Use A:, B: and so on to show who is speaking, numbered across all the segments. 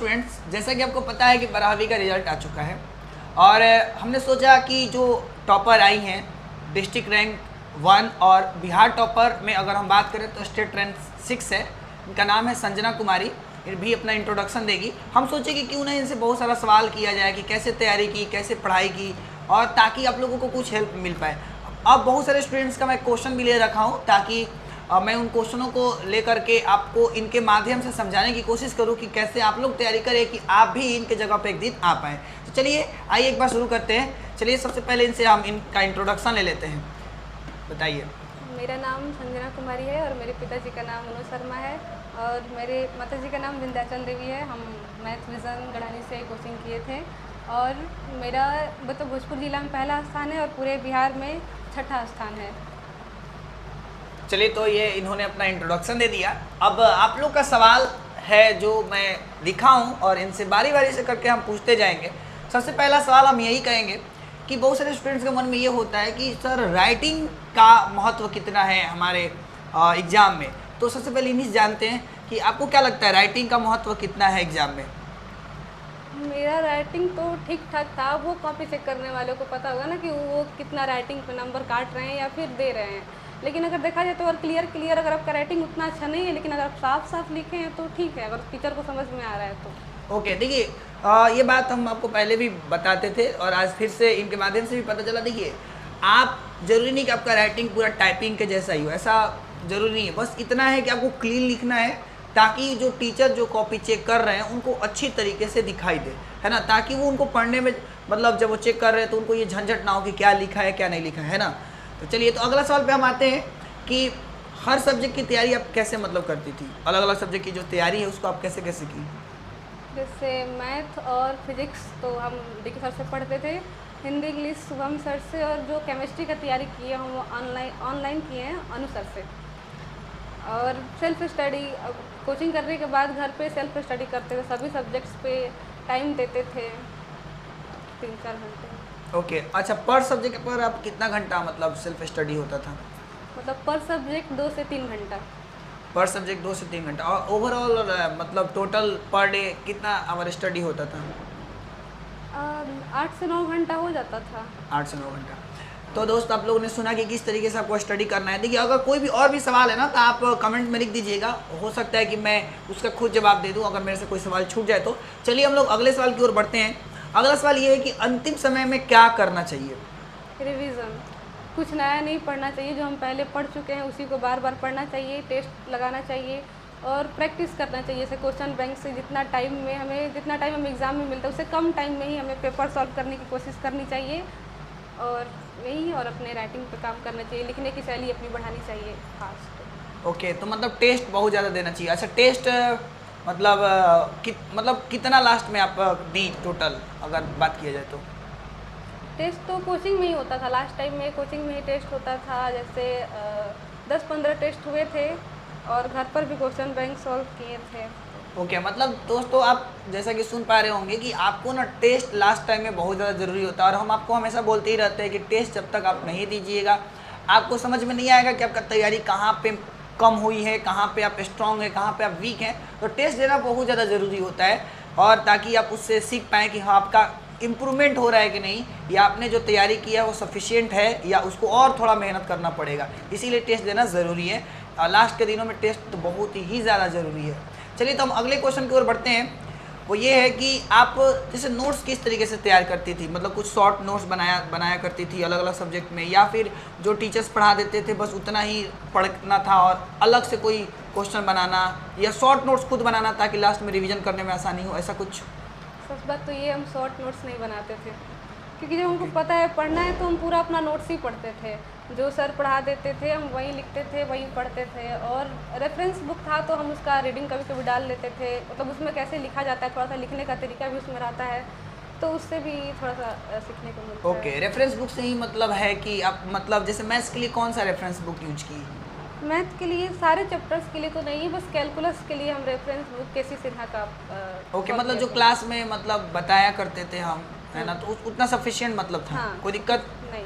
A: Students, जैसा कि आपको पता है कि 12वीं का रिजल्ट आ चुका है और हमने सोचा कि जो टॉपर आई हैं डिस्ट्रिक्ट रैंक 1 और बिहार टॉपर में अगर हम बात करें तो स्टेट रैंक 6 है। इनका नाम है संजना कुमारी, ये भी अपना इंट्रोडक्शन देगी। हम सोचे कि क्यों ना इनसे बहुत सारा सवाल किया जाए कि कैसे तैयारी की, कैसे पढ़ाई की, और ताकि आप लोगों को कुछ हेल्प मिल पाए। अब बहुत सारे स्टूडेंट्स का मैं क्वेश्चन भी ले रखा हूँ ताकि मैं उन क्वेश्चनों को लेकर के आपको इनके माध्यम से समझाने की कोशिश करूं कि कैसे आप लोग तैयारी करें कि आप भी इनके जगह पे एक दिन आ पाएँ। तो चलिए आइए एक बार शुरू करते हैं। चलिए सबसे पहले इनसे हम इनका इंट्रोडक्शन ले लेते हैं। बताइए।
B: मेरा नाम संजना कुमारी है और मेरे पिताजी का नाम मनोज शर्मा है और मेरे माताजी का नाम विंध्याचल देवी है। हम मैथ विजन गढ़ानी से कोचिंग किए थे और मेरा मतलब भोजपुर जिला में पहला स्थान है और पूरे बिहार में छठा स्थान है।
A: चलिए, तो ये इन्होंने अपना इंट्रोडक्शन दे दिया। अब आप लोग का सवाल है जो मैं लिखा हूँ और इनसे बारी बारी से करके हम पूछते जाएंगे। सबसे पहला सवाल हम यही कहेंगे कि बहुत सारे स्टूडेंट्स के मन में ये होता है कि सर राइटिंग का महत्व कितना है हमारे एग्ज़ाम में। तो सबसे पहले इन्हीं से जानते हैं कि आपको क्या लगता है राइटिंग का महत्व कितना है एग्ज़ाम में।
B: मेरा राइटिंग तो ठीक ठाक था। वो कॉपी चेक करने वालों को पता होगा ना कि वो कितना राइटिंग पे नंबर काट रहे हैं या फिर दे रहे हैं। लेकिन अगर देखा जाए तो और क्लियर अगर आपका राइटिंग उतना अच्छा नहीं है लेकिन अगर आप साफ साफ लिखे हैं तो ठीक है, अगर टीचर को समझ में आ रहा है तो।
A: ओके, देखिए ये बात हम आपको पहले भी बताते थे और आज फिर से इनके माध्यम से भी पता चला। देखिए, आप ज़रूरी नहीं कि आपका राइटिंग पूरा टाइपिंग के जैसा ही हो, ऐसा ज़रूरी नहीं है। बस इतना है कि आपको क्लीन लिखना है ताकि जो टीचर जो कॉपी चेक कर रहे हैं उनको अच्छी तरीके से दिखाई दे, है ना, ताकि वो उनको पढ़ने में मतलब जब वो चेक कर रहे हैं तो उनको ये झंझट ना हो कि क्या लिखा है क्या नहीं लिखा है ना। तो चलिए, तो अगला सवाल पे हम आते हैं कि हर सब्जेक्ट की तैयारी आप कैसे मतलब करती थी, अलग अलग सब्जेक्ट की जो तैयारी है उसको आप कैसे कैसे की।
B: जैसे मैथ और फिजिक्स तो हम डीके सर से पढ़ते थे, हिंदी इंग्लिश शुभम सर से, और जो केमिस्ट्री का तैयारी की है हम ऑनलाइन किए हैं अनु सर से। और सेल्फ स्टडी कोचिंग करने के बाद घर पे सेल्फ स्टडी करते थे, सभी सब्जेक्ट्स पे टाइम देते थे 3-4 घंटे।
A: ओके, अच्छा, पर सब्जेक्ट पर आप कितना घंटा मतलब सेल्फ स्टडी होता था।
B: मतलब पर सब्जेक्ट 2 से 3 घंटा।
A: पर सब्जेक्ट 2 से 3 घंटा। और ओवरऑल मतलब टोटल पर डे कितना आवर स्टडी होता था।
B: 8 से 9 घंटा हो जाता था।
A: 8 से 9 घंटा। तो दोस्त, आप लोगों ने सुना कि किस तरीके से आपको स्टडी करना है। देखिए, अगर कोई भी और भी सवाल है ना तो आप कमेंट में लिख दीजिएगा, हो सकता है कि मैं उसका खुद जवाब दे दूं अगर मेरे से कोई सवाल छूट जाए तो। चलिए हम लोग अगले सवाल की ओर बढ़ते हैं। अगला सवाल ये है कि अंतिम समय में क्या करना चाहिए।
B: रिवीजन, कुछ नया नहीं पढ़ना चाहिए, जो हम पहले पढ़ चुके हैं उसी को बार बार पढ़ना चाहिए, टेस्ट लगाना चाहिए और प्रैक्टिस करना चाहिए। जैसे क्वेश्चन बैंक से जितना टाइम हमें एग्ज़ाम में मिलता है उससे कम टाइम में ही हमें पेपर सॉल्व करने की कोशिश करनी चाहिए और यही, और अपने राइटिंग पे काम करना चाहिए, लिखने की शैली अपनी बढ़ानी चाहिए फास्ट।
A: ओके, तो मतलब टेस्ट बहुत ज़्यादा देना चाहिए। अच्छा, टेस्ट मतलब कितना लास्ट में आप दी टोटल अगर बात किया जाए तो।
B: टेस्ट तो कोचिंग में ही होता था, लास्ट टाइम में कोचिंग में ही टेस्ट होता था। जैसे 10-15 टेस्ट हुए थे और घर पर भी क्वेश्चन बैंक सॉल्व किए थे।
A: ओके, मतलब दोस्तों आप जैसा कि सुन पा रहे होंगे कि आपको ना टेस्ट लास्ट टाइम में बहुत ज़्यादा ज़रूरी होता है और हम आपको हमेशा बोलते ही रहते हैं कि टेस्ट जब तक आप नहीं दीजिएगा आपको समझ में नहीं आएगा कि आपका तैयारी कहाँ पे कम हुई है, कहाँ पे आप स्ट्रांग है, कहाँ पे आप वीक हैं। तो टेस्ट देना बहुत ज़्यादा ज़रूरी होता है और ताकि आप उससे सीख पाएँ कि हाँ आपका इम्प्रूवमेंट हो रहा है कि नहीं, या आपने जो तैयारी किया है वो सफिशिएंट है या उसको और थोड़ा मेहनत करना पड़ेगा। इसीलिए टेस्ट देना ज़रूरी है। लास्ट के दिनों में टेस्ट तो बहुत ही ज़्यादा ज़रूरी है। चलिए, तो हम अगले क्वेश्चन की ओर बढ़ते हैं। वो ये है कि आप जैसे नोट्स किस तरीके से तैयार करती थी, मतलब कुछ शॉर्ट नोट्स बनाया करती थी अलग अलग सब्जेक्ट में, या फिर जो टीचर्स पढ़ा देते थे बस उतना ही पढ़ना था और अलग से कोई क्वेश्चन बनाना या शॉर्ट नोट्स खुद बनाना ताकि लास्ट में रिवीजन करने में आसानी हो, ऐसा कुछ।
B: सच बात तो ये, हम शॉर्ट नोट्स नहीं बनाते थे क्योंकि जब हमको पता है पढ़ना है तो हम पूरा अपना नोट्स ही पढ़ते थे। जो सर पढ़ा देते थे हम वही लिखते थे, वही पढ़ते थे। और रेफरेंस बुक था तो हम उसका रीडिंग कभी कभी डाल लेते थे, मतलब उसमें कैसे लिखा जाता है, थोड़ा सा लिखने का तरीका भी उसमें रहता है, तो उससे भी थोड़ा सा सीखने को मिलता है।
A: ओके, रेफरेंस बुक से ही मतलब है कि आप मतलब जैसे मैथ्स के लिए कौन सा रेफरेंस बुक यूज की।
B: मैथ के लिए सारे चैप्टर्स के लिए तो नहीं, बस कैलकुलस के लिए हम रेफरेंस बुक केसी सिन्हा का
A: ओके, मतलब जो क्लास में मतलब बताया करते थे हम, है ना, तो उतना सफिशिएंट मतलब था।
B: हाँ,
A: कोई दिक्कत
B: नहीं।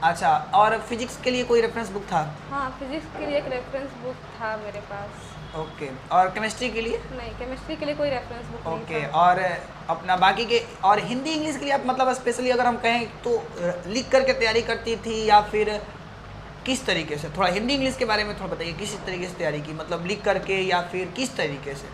A: अच्छा, और फिजिक्स के लिए कोई रेफरेंस बुक था।
B: हाँ, फिजिक्स के लिए एक रेफरेंस बुक था मेरे पास।
A: ओके, और केमिस्ट्री के लिए?
B: नहीं, केमिस्ट्री के लिए कोई रेफरेंस बुक नहीं
A: ओके,
B: था।
A: और अपना बाकी के और हिंदी इंग्लिश के लिए आप मतलब स्पेशली अगर हम कहें तो लिख करके तैयारी करती थी या फिर किस तरीके से? थोड़ा हिंदी इंग्लिश के बारे में थोड़ा बताइए, किस तरीके से तैयारी की, मतलब लिख करके या फिर किस तरीके से?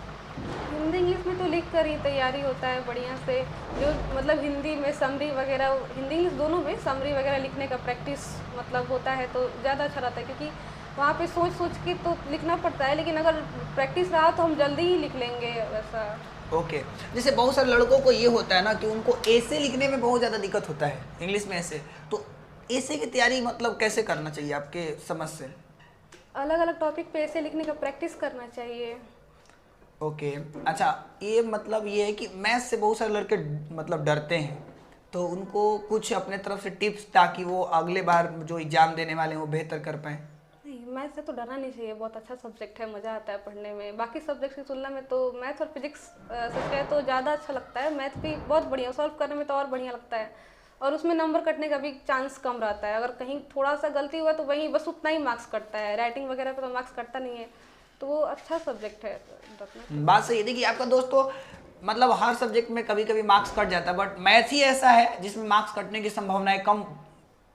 B: हिंदी इंग्लिश में तो लिख कर ही तैयारी होता है बढ़िया से। जो मतलब हिंदी में समरी वगैरह, हिंदी इंग्लिश दोनों में समरी वगैरह लिखने का प्रैक्टिस मतलब होता है तो ज़्यादा अच्छा रहता है, क्योंकि वहाँ पे सोच सोच के तो लिखना पड़ता है, लेकिन अगर प्रैक्टिस रहा तो हम जल्दी ही लिख लेंगे वैसा।
A: ओके, जैसे बहुत सारे लड़कों को ये होता है ना कि उनको ऐसे लिखने में बहुत ज़्यादा दिक्कत होता है इंग्लिश में ऐसे, तो ऐसे की तैयारी मतलब कैसे करना चाहिए आपके समझ से?
B: अलग अलग टॉपिक पे ऐसे लिखने का प्रैक्टिस करना चाहिए।
A: ओके, अच्छा, ये मतलब ये है कि मैथ्स से बहुत सारे लड़के मतलब डरते हैं, तो उनको कुछ अपने तरफ से टिप्स ताकि वो अगले बार जो एग्ज़ाम देने वाले हैं वो बेहतर कर पाएँ?
B: नहीं, मैथ से तो डरना नहीं चाहिए, बहुत अच्छा सब्जेक्ट है, मज़ा आता है पढ़ने में। बाकी सब्जेक्ट की तुलना में तो मैथ और फिजिक्स सच कहे तो ज़्यादा अच्छा लगता है। मैथ भी बहुत बढ़िया, सॉल्व करने में तो और बढ़िया लगता है, और उसमें नंबर कटने का भी चांस कम रहता है। अगर कहीं थोड़ा सा गलती हुआ तो वहीं बस उतना ही मार्क्स कटता है, राइटिंग वगैरह पे तो मार्क्स कटता नहीं है, तो वो अच्छा सब्जेक्ट है, रखना चाहिए।
A: बात सही है। देखिए आपका दोस्त तो मतलब हर सब्जेक्ट में कभी कभी मार्क्स कट जाता है, बट मैथ ही ऐसा है जिसमें मार्क्स कटने की संभावनाएं कम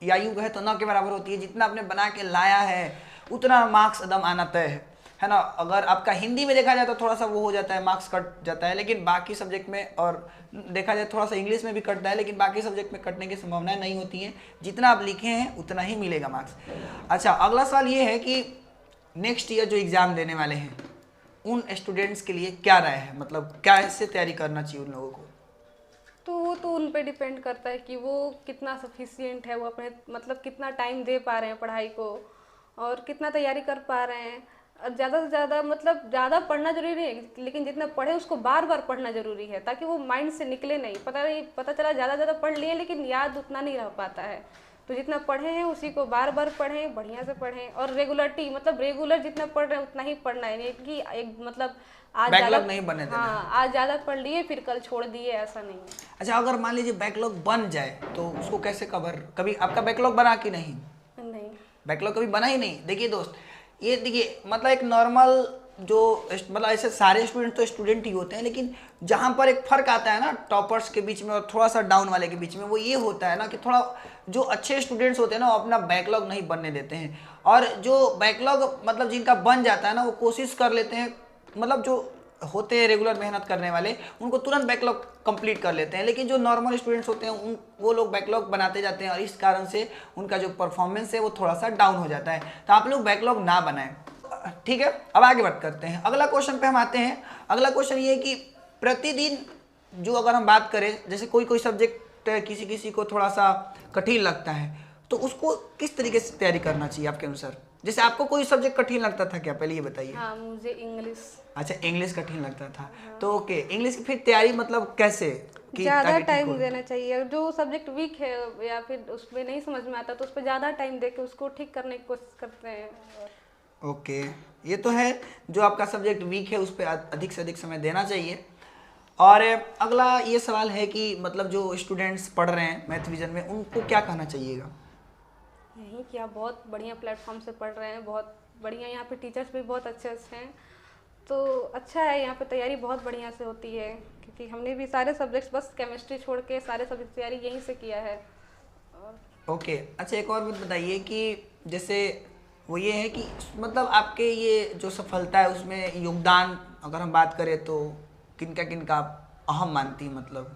A: या यूं कहे तो न के बराबर होती है। जितना आपने बना के लाया है उतना मार्क्स एकदम आना तय है ना। अगर आपका हिंदी में देखा जाए तो थोड़ा सा वो हो जाता है, मार्क्स कट जाता है, लेकिन बाकी सब्जेक्ट में, और देखा जाए थोड़ा सा इंग्लिश में भी कटता है, लेकिन बाकी सब्जेक्ट में कटने की संभावनाएं नहीं होती हैं। जितना आप लिखे हैं उतना ही मिलेगा मार्क्स। अच्छा, अगला सवाल ये है कि नेक्स्ट ईयर जो एग्ज़ाम देने वाले हैं उन स्टूडेंट्स के लिए क्या राय है, मतलब क्या ऐसे तैयारी करना चाहिए उन लोगों को?
B: तो वो तो उन पे डिपेंड करता है कि वो कितना सफिशिएंट है, वो अपने मतलब कितना टाइम दे पा रहे हैं पढ़ाई को, और कितना तैयारी कर पा रहे हैं। और ज़्यादा से ज़्यादा मतलब ज़्यादा पढ़ना जरूरी नहीं है, लेकिन जितना पढ़े उसको बार बार पढ़ना जरूरी है, ताकि वो माइंड से निकले नहीं। पता चला ज़्यादा पढ़ लिए लेकिन याद उतना नहीं रह पाता है। तो जितना पढ़े हैं उसी को बार बार पढ़ें, बढ़िया से पढ़ें, और रेगुलरिटी मतलब रेगुलर जितना पढ़ रहे हैं उतना ही पढ़ना है, नहीं कि एक मतलब आज
A: बैकलॉग
B: ज़्यादा,
A: नहीं बनने देना है।
B: हाँ, आज ज़्यादा पढ़ लिए फिर कल छोड़ दिए, ऐसा नहीं है।
A: अच्छा, अगर मान लीजिए बैकलॉग बन जाए तो उसको कैसे कवर, कभी आपका बैकलॉग बना कि नहीं?
B: नहीं,
A: बैकलॉग कभी बना ही नहीं। देखिए दोस्त, ये देखिए मतलब एक नॉर्मल जो मतलब ऐसे सारे स्टूडेंट तो स्टूडेंट ही होते हैं, लेकिन जहाँ पर एक फ़र्क आता है ना टॉपर्स के बीच में और थोड़ा सा डाउन वाले के बीच में, वो ये होता है ना कि थोड़ा जो अच्छे स्टूडेंट्स होते हैं ना वो अपना बैकलॉग नहीं बनने देते हैं, और जो बैकलॉग मतलब जिनका बन जाता है ना वो कोशिश कर लेते हैं, मतलब जो होते हैं रेगुलर मेहनत करने वाले उनको तुरंत बैकलॉग कंप्लीट कर लेते हैं, लेकिन जो नॉर्मल स्टूडेंट्स होते हैं उन वो लोग बैकलॉग बनाते जाते हैं, और इस कारण से उनका जो परफॉर्मेंस है वो थोड़ा सा डाउन हो जाता है। तो आप लोग बैकलॉग ना बनाएं, ठीक है। अब आगे बात करते हैं, अगला क्वेश्चन पे हम आते हैं। अगला क्वेश्चन ये है कि प्रतिदिन जो अगर हम बात करें, जैसे कोई कोई सब्जेक्ट किसी किसी को थोड़ा सा कठिन लगता है, तो उसको किस तरीके से तैयारी करना चाहिए आपके अनुसार? जैसे आपको कोई सब्जेक्ट कठिन लगता था क्या, पहले ये बताइए।
B: हाँ, मुझे इंग्लिश।
A: अच्छा, इंग्लिश कठिन लगता था, तो ओके, इंग्लिश की फिर तैयारी मतलब कैसे कि
B: ज़्यादा
A: ताकि ठीक
B: टाइम
A: हो?
B: देना चाहिए। जो सब्जेक्ट वीक है या फिर उसमें नहीं समझ में आता तो उस पर ज़्यादा टाइम दे के उसको ठीक करने की कोशिश करते हैं।
A: ओके, ये तो है, जो आपका सब्जेक्ट वीक है उस पर अधिक से अधिक समय देना चाहिए। और अगला ये सवाल है कि मतलब जो स्टूडेंट्स पढ़ रहे हैं मैथ विजन में उनको क्या कहना चाहिएगा?
B: यही कि आप बहुत बढ़िया प्लेटफॉर्म से पढ़ रहे हैं, बहुत बढ़िया, यहाँ पे टीचर्स भी बहुत अच्छे अच्छे हैं, तो अच्छा है, यहाँ पे तैयारी बहुत बढ़िया से होती है, क्योंकि हमने भी सारे सब्जेक्ट्स बस केमिस्ट्री छोड़ के सारे सब्जेक्ट तैयारी यहीं से किया है। और
A: ओके, अच्छा, एक और बात बताइए कि जैसे वो ये है कि मतलब आपके ये जो सफलता है उसमें योगदान अगर हम बात करें तो किनका आप अहम मानती हैं? मतलब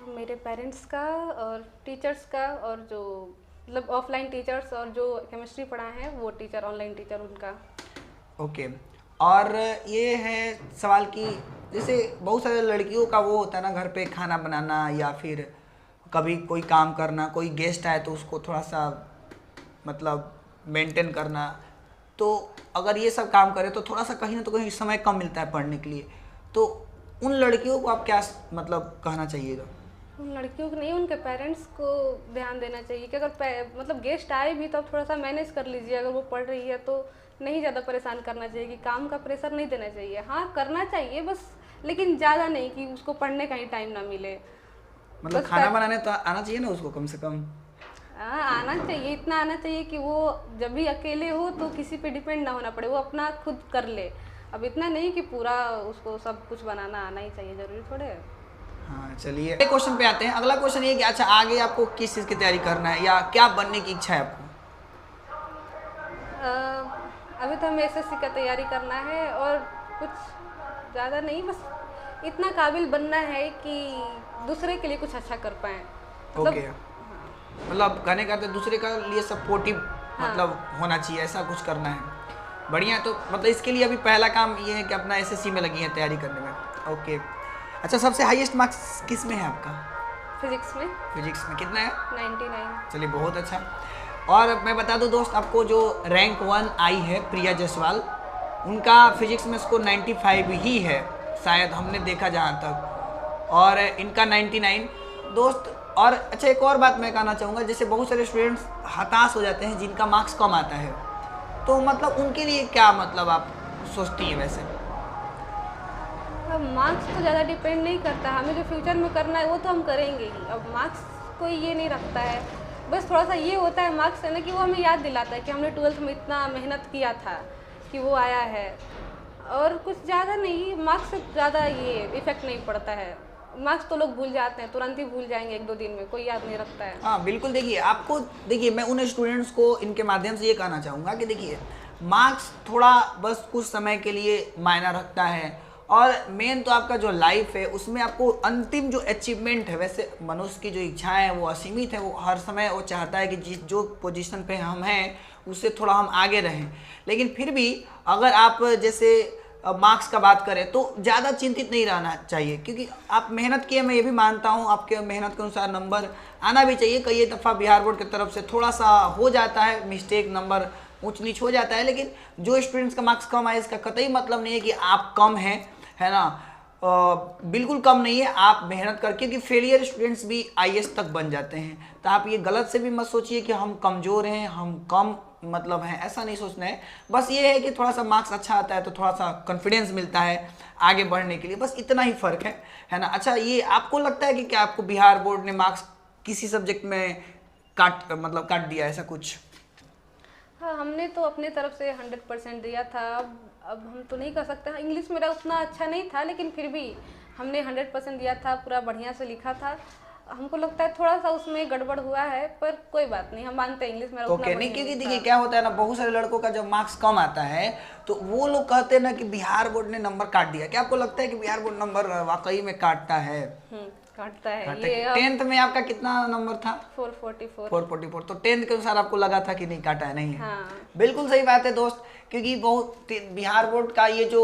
B: मेरे पेरेंट्स का और टीचर्स का, और जो मतलब ऑफलाइन टीचर्स और जो केमिस्ट्री पढ़ाए हैं वो टीचर, ऑनलाइन टीचर उनका।
A: ओके, और ये है सवाल कि जैसे बहुत सारे लड़कियों का वो होता है ना घर पे खाना बनाना या फिर कभी कोई काम करना, कोई गेस्ट आए तो उसको थोड़ा सा मतलब मेंटेन करना, तो अगर ये सब काम करें तो थोड़ा सा कहीं ना तो कहीं समय कम मिलता है पढ़ने के लिए, तो उन लड़कियों को आप क्या मतलब कहना चाहिएगा?
B: उन लड़कियों को नहीं, उनके पेरेंट्स को ध्यान देना चाहिए कि अगर मतलब गेस्ट आए भी तो आप थोड़ा सा मैनेज कर लीजिए। अगर वो पढ़ रही है तो नहीं ज़्यादा परेशान करना चाहिए, कि काम का प्रेशर नहीं देना चाहिए। हाँ, करना चाहिए बस, लेकिन ज़्यादा नहीं कि उसको पढ़ने का ही टाइम ना मिले।
A: मतलब
B: बस
A: खाना बनाने तो आना चाहिए ना उसको कम से कम?
B: हाँ, आना चाहिए, इतना आना चाहिए कि वो जब भी अकेले हो तो किसी पे डिपेंड ना होना पड़े, वो अपना खुद कर ले। अब इतना नहीं कि पूरा उसको सब कुछ बनाना आना ही चाहिए, ज़रूरी थोड़े है।
A: हाँ चलिए अगले क्वेश्चन पे आते हैं। अगला क्वेश्चन ये कि अच्छा आगे आपको किस चीज़ की तैयारी करना है या क्या बनने की इच्छा है आपको?
B: अभी तो हमें एसएससी का तैयारी करना है और कुछ ज़्यादा नहीं, बस इतना काबिल बनना है कि दूसरे के लिए कुछ अच्छा कर पाएँ।
A: ओके, मतलब कहने का तो दूसरे का लिए सपोर्टिव मतलब होना चाहिए, ऐसा कुछ करना है। बढ़िया है। तो मतलब इसके लिए अभी पहला काम ये है कि अपना एसएससी में लगी है तैयारी करने में। ओके, अच्छा सबसे हाईएस्ट मार्क्स किस में है आपका?
B: फिजिक्स में।
A: फिजिक्स में कितना है?
B: 99।
A: चलिए बहुत अच्छा। और मैं बता दूं दोस्त आपको, जो रैंक 1 आई है प्रिया जायसवाल, उनका फिजिक्स में स्कोर 95 ही है शायद, हमने देखा जहाँ तक, और इनका 99 दोस्त। और अच्छा एक और बात मैं कहना चाहूँगा, जैसे बहुत सारे स्टूडेंट्स हताश हो जाते हैं जिनका मार्क्स कम आता है, तो मतलब उनके लिए क्या मतलब आप सोचती हैं वैसे?
B: अब मार्क्स तो ज़्यादा डिपेंड नहीं करता, हमें जो फ्यूचर में करना है वो तो हम करेंगे ही। अब मार्क्स कोई ये नहीं रखता है, बस थोड़ा सा ये होता है मार्क्स है ना कि वो हमें याद दिलाता है कि हमने 12th में इतना मेहनत किया था कि वो आया है, और कुछ ज़्यादा नहीं। मार्क्स से ज़्यादा ये इफेक्ट नहीं पड़ता है। मार्क्स तो लोग भूल जाते हैं, तुरंत ही भूल जाएंगे, 1-2 दिन में, कोई याद नहीं रखता है।
A: हाँ बिल्कुल। देखिए आपको, देखिए मैं उन स्टूडेंट्स को इनके माध्यम से ये कहना चाहूँगा कि देखिए मार्क्स थोड़ा बस कुछ समय के लिए मायना रखता है, और मेन तो आपका जो लाइफ है उसमें आपको अंतिम जो अचीवमेंट है, वैसे मनुष्य की जो इच्छाएं हैं वो असीमित है, वो हर समय वो चाहता है कि जिस जो पोजीशन पे हम हैं उससे थोड़ा हम आगे रहें। लेकिन फिर भी अगर आप जैसे मार्क्स का बात करें तो ज़्यादा चिंतित नहीं रहना चाहिए, क्योंकि आप मेहनत किए, मैं ये भी मानता हूँ आपके मेहनत के अनुसार नंबर आना भी चाहिए। कई दफ़ा बिहार बोर्ड की तरफ से थोड़ा सा हो जाता है मिस्टेक, नंबर ऊंच नीच हो जाता है, लेकिन जो स्टूडेंट्स का मार्क्स कम आए इसका कतई मतलब नहीं है कि आप कम हैं, है ना। बिल्कुल कम नहीं है, आप मेहनत करके, क्योंकि फेलियर स्टूडेंट्स भी आईएएस तक बन जाते हैं। तो आप ये गलत से भी मत सोचिए कि हम कमज़ोर हैं, हम कम मतलब हैं, ऐसा नहीं सोचना है। बस ये है कि थोड़ा सा मार्क्स अच्छा आता है तो थोड़ा सा कॉन्फिडेंस मिलता है आगे बढ़ने के लिए, बस इतना ही फ़र्क है ना। अच्छा ये आपको लगता है कि क्या आपको बिहार बोर्ड ने मार्क्स किसी सब्जेक्ट में काट दिया, ऐसा कुछ?
B: हाँ, हमने तो अपने तरफ से 100% दिया था। अब हम तो नहीं कर सकते। हाँ, इंग्लिश मेरा उतना अच्छा नहीं था, लेकिन फिर भी हमने 100% दिया था, पूरा बढ़िया से लिखा था। हमको लगता है थोड़ा सा उसमें गड़बड़ हुआ है, पर कोई बात नहीं, हम मानते हैं इंग्लिश मेरा उतना
A: ओके, नहीं क्योंकि देखिए क्या होता है ना, बहुत सारे लड़कों का जब मार्क्स कम आता है तो वो लोग कहते हैं ना कि बिहार बोर्ड ने नंबर काट दिया। क्या आपको लगता है कि बिहार बोर्ड नंबर वाकई में काटता है?
B: काटता है ये।
A: 10th में आपका कितना नंबर था?
B: 444।
A: तो 10th के अनुसार आपको लगा था कि नहीं काटा है? नहीं है।
B: हाँ।
A: बिल्कुल सही बात है दोस्त, क्योंकि बहुत बिहार बोर्ड का ये जो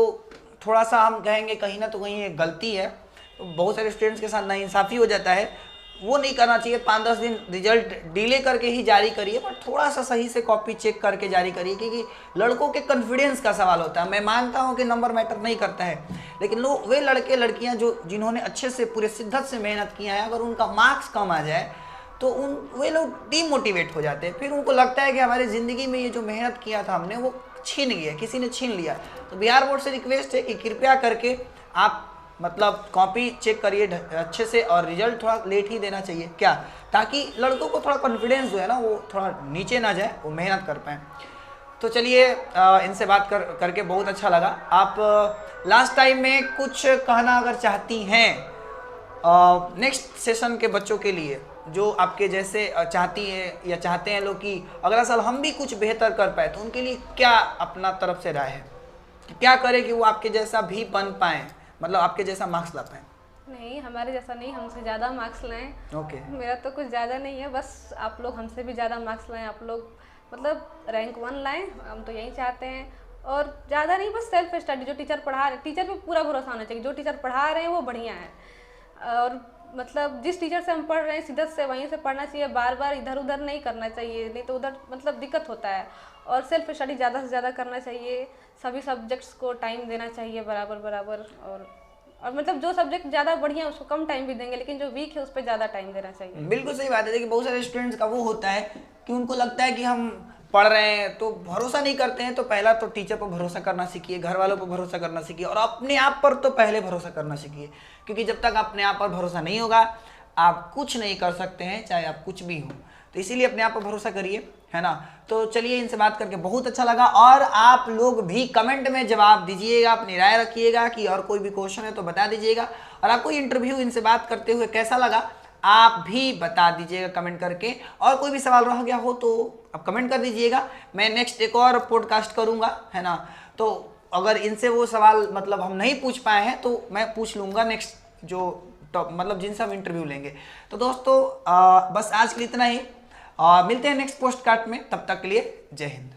A: थोड़ा सा हम कहेंगे कहीं ना तो कहीं ये गलती है, बहुत सारे स्टूडेंट्स के साथ नाइंसाफ़ी हो जाता है, वो नहीं करना चाहिए। 5-10 दिन रिजल्ट डिले करके ही जारी करिए, पर थोड़ा सा सही से कॉपी चेक करके जारी करिए, क्योंकि लड़कों के कॉन्फिडेंस का सवाल होता है। मैं मानता हूं कि नंबर मैटर नहीं करता है, लेकिन लोग वे लड़के लड़कियां जो जिन्होंने अच्छे से पूरे शिद्दत से मेहनत किया है, अगर उनका मार्क्स कम आ जाए तो वे लोग डीमोटिवेट हो जाते हैं। फिर उनको लगता है कि हमारी ज़िंदगी में ये जो मेहनत किया था हमने वो छीन गया, किसी ने छीन लिया। तो बिहार बोर्ड से रिक्वेस्ट है कि कृपया करके आप मतलब कॉपी चेक करिए अच्छे से, और रिजल्ट थोड़ा लेट ही देना चाहिए क्या, ताकि लड़कों को थोड़ा कॉन्फिडेंस जो है ना वो थोड़ा नीचे ना जाए, वो मेहनत कर पाएँ। तो चलिए इनसे बात करके बहुत अच्छा लगा। आप लास्ट टाइम में कुछ कहना अगर चाहती हैं नेक्स्ट सेशन के बच्चों के लिए, जो आपके जैसे चाहती हैं या चाहते हैं लोग कि अगला साल हम भी कुछ बेहतर कर पाए, तो उनके लिए क्या अपना तरफ से राय है? क्या करें कि वो आपके जैसा भी बन पाएँ, मतलब आपके जैसा मार्क्स ला पाएँ?
B: नहीं, हमारे जैसा नहीं, हमसे ज़्यादा मार्क्स लाएं।
A: ओके।
B: मेरा तो कुछ ज़्यादा नहीं है, बस आप लोग हमसे भी ज़्यादा मार्क्स लाएं, आप लोग मतलब रैंक 1 लाएं, हम तो यही चाहते हैं। और ज़्यादा नहीं, बस सेल्फ स्टडी, जो टीचर पढ़ा रहे, टीचर पे पूरा भरोसा होना चाहिए, जो टीचर पढ़ा रहे हैं वो बढ़िया है, और मतलब जिस टीचर से हम पढ़ रहे हैं शिद्दत से वहीं से पढ़ना चाहिए, बार बार इधर उधर नहीं करना चाहिए, नहीं तो उधर मतलब दिक्कत होता है। और सेल्फ स्टडी ज़्यादा से ज़्यादा करना चाहिए, सभी सब्जेक्ट्स को टाइम देना चाहिए बराबर। और मतलब जो सब्जेक्ट ज़्यादा बढ़िया है उसको कम टाइम भी देंगे, लेकिन जो वीक है उस पर ज़्यादा टाइम देना चाहिए।
A: बिल्कुल सही बात है। देखिए बहुत सारे स्टूडेंट्स का वो होता है कि उनको लगता है कि हम पढ़ रहे हैं तो भरोसा नहीं करते हैं, तो पहला तो टीचर पर भरोसा करना सीखिए, घर वालों पर भरोसा करना सीखिए, और अपने आप पर तो पहले भरोसा करना सीखिए, क्योंकि जब तक अपने आप पर भरोसा नहीं होगा आप कुछ नहीं कर सकते हैं, चाहे आप कुछ भी हो। तो इसीलिए अपने आप पर भरोसा करिए, है ना। तो चलिए, इनसे बात करके बहुत अच्छा लगा, और आप लोग भी कमेंट में जवाब दीजिएगा, अपनी राय रखिएगा कि और कोई भी क्वेश्चन है तो बता दीजिएगा, और आपको इंटरव्यू इनसे बात करते हुए कैसा लगा आप भी बता दीजिएगा कमेंट करके। और कोई भी सवाल रह गया हो तो आप कमेंट कर दीजिएगा, मैं नेक्स्ट एक और पॉडकास्ट करूंगा, है ना। तो अगर इनसे वो सवाल मतलब हम नहीं पूछ पाए हैं तो मैं पूछ लूंगा नेक्स्ट जो टॉप मतलब जिनसे हम इंटरव्यू लेंगे। तो दोस्तों बस आज के लिए इतना ही, मिलते हैं नेक्स्ट पोस्टकास्ट में, तब तक के लिए जय हिंद।